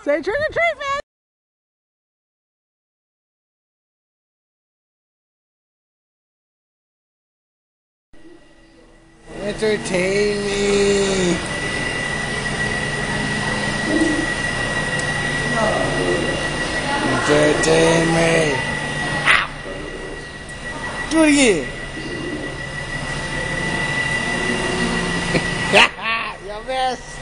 Say trick or treat, man. Entertain me. Entertain me. Ow. Do it again. You missed.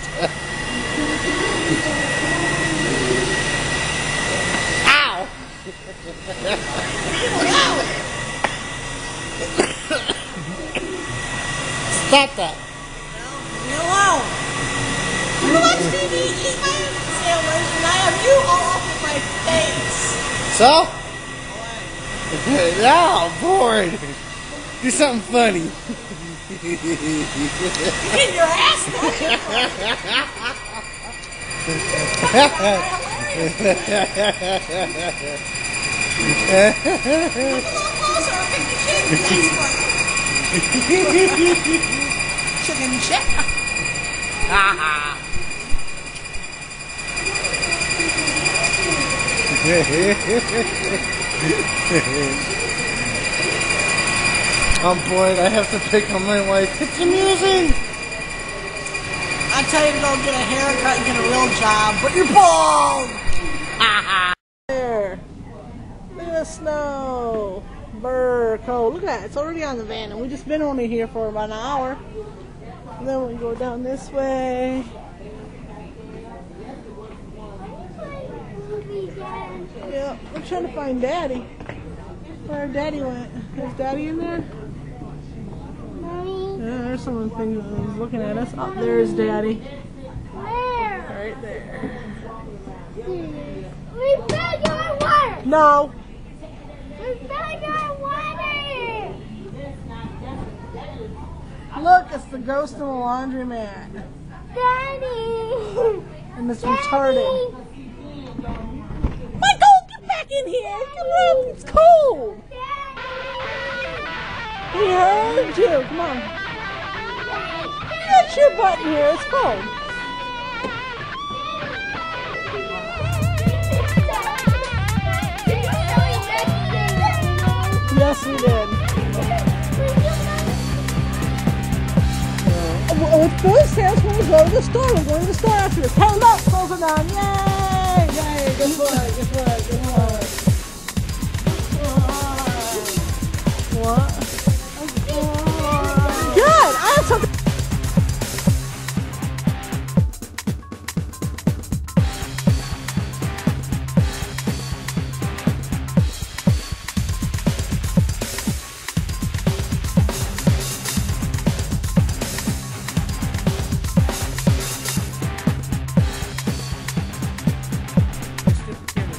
Ow. Stop that. Leave me alone. You watch TV, eat my sandwich, and I have you all over my face. So? What? Now I'm bored. Do something funny. Get your ass back. Chicken shit. I'm bored. I have to pick on my wife. It's amusing. I tell you to go get a haircut and get a real job, but you're bald. There. Look at the snow. Brr, cold. Look at that. It's already on the van, and we just been only here for about an hour. And then we go down this way. Yeah, we're trying to find Daddy. Where Daddy went. Is Daddy in there? Yeah, there's someone thinking who's looking at us. Oh, there's Daddy. Where? Right there. We found your water! No. We found your water! Look, it's the ghost of the laundromat. Daddy! And it's Daddy! retarded. Michael, get back in here. Come on, it's cold. He heard you. Come on. Get your butt in here. It's cold. Yes, we did. With Billy's parents, when we go to the store, we're going to the store after this. Hey, look, close it down. Yay! Yay, good boy, good boy, good boy. What? Good! I have something.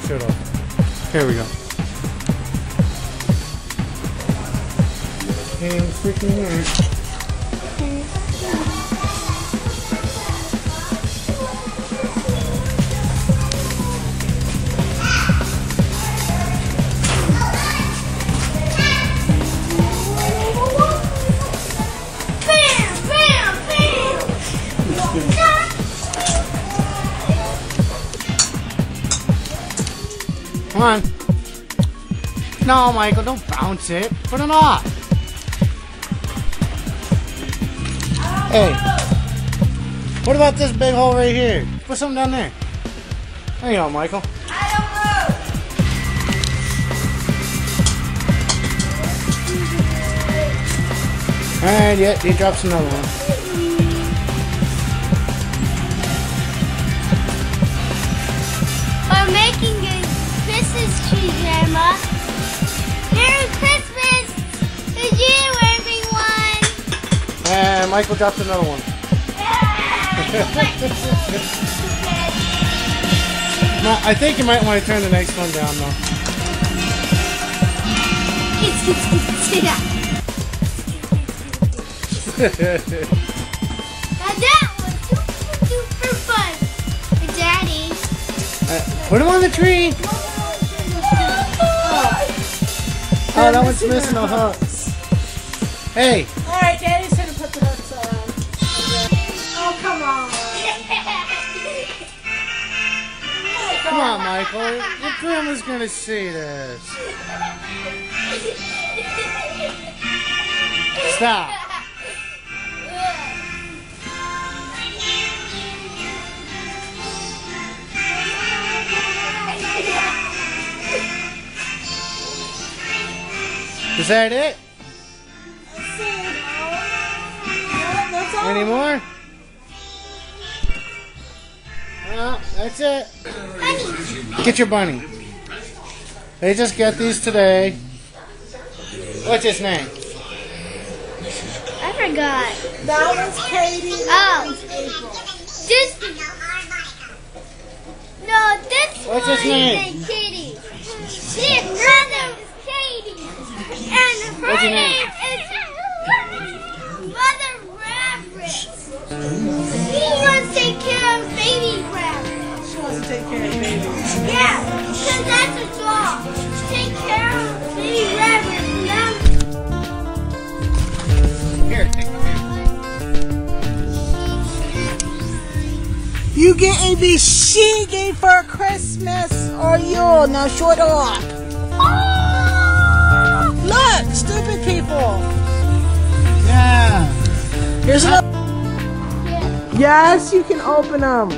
Shut up. Here we go. Hey, freaking weird. Come on. No, Michael, don't bounce it. Put it off. Hey, what about this big hole right here? Put something down there. There you go, Michael. I And yeah, he drops another one. We're making a Christmas tree, Grandma. Merry Christmas to you, everyone. And Michael dropped another one. No, I think you might want to turn the next one down, though. Now that was super fun. Daddy. Put him on the tree. Oh, that one's missing the hooks. Hey. All right, Daddy's gonna put the hooks on. Oh, come on. Come on, Michael. Your grandma's gonna see this. Stop. Is that it? That's all. Any more? No, that's it. Get your bunny. They just got these today. What's his name? I forgot. That was Katie. Oh. This. No, this What's his one name? is Katie. His brother is Katie. And her What's your name? name is Mother Rabbit. He wants to take care of baby rabbit. She wants to take care of babies. Yeah, because that's a job. Take care of baby rabbit. Here, take the You get a she gave for Christmas or you? Now show it off. Oh! Look, stupid people. Yeah. Here's another. Yes, you can open them.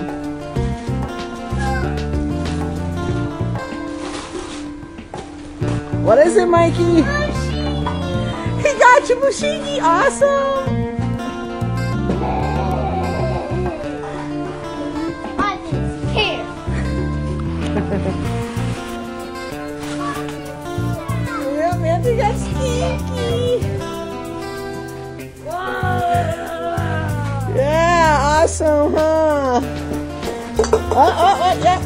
What is it, Mikey? He got you, Bushiki. Awesome. I'm here. Yeah, man, they got stinky. Yeah, awesome, huh? Yep.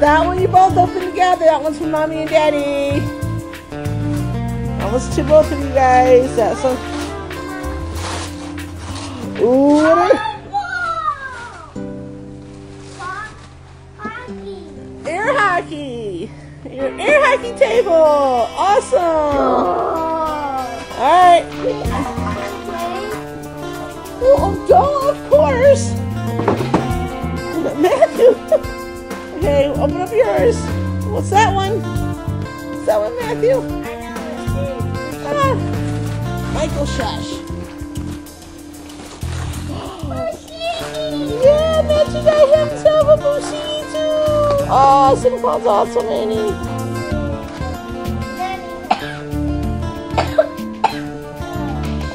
That one you both open together. That one's from Mommy and Daddy. That one's to both of you guys. That's one. Ooh, what are... Air hockey. Your air hockey table. Awesome. Alright. Oh, duh, of course. Matthew. Okay, open up yours. What's that one? What's that one, Matthew? Ah, Michael Shush. Yeah, Matthew got himself a Bushi too. Oh, Santa Claus also many.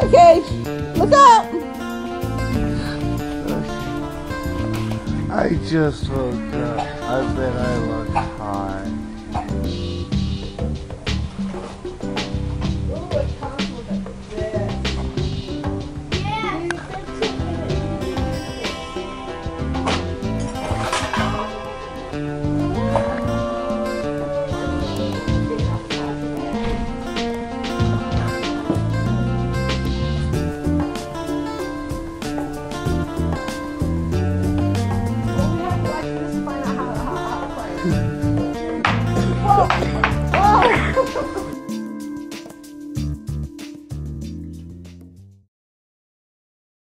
Okay, look up. I just woke up. I bet I look high.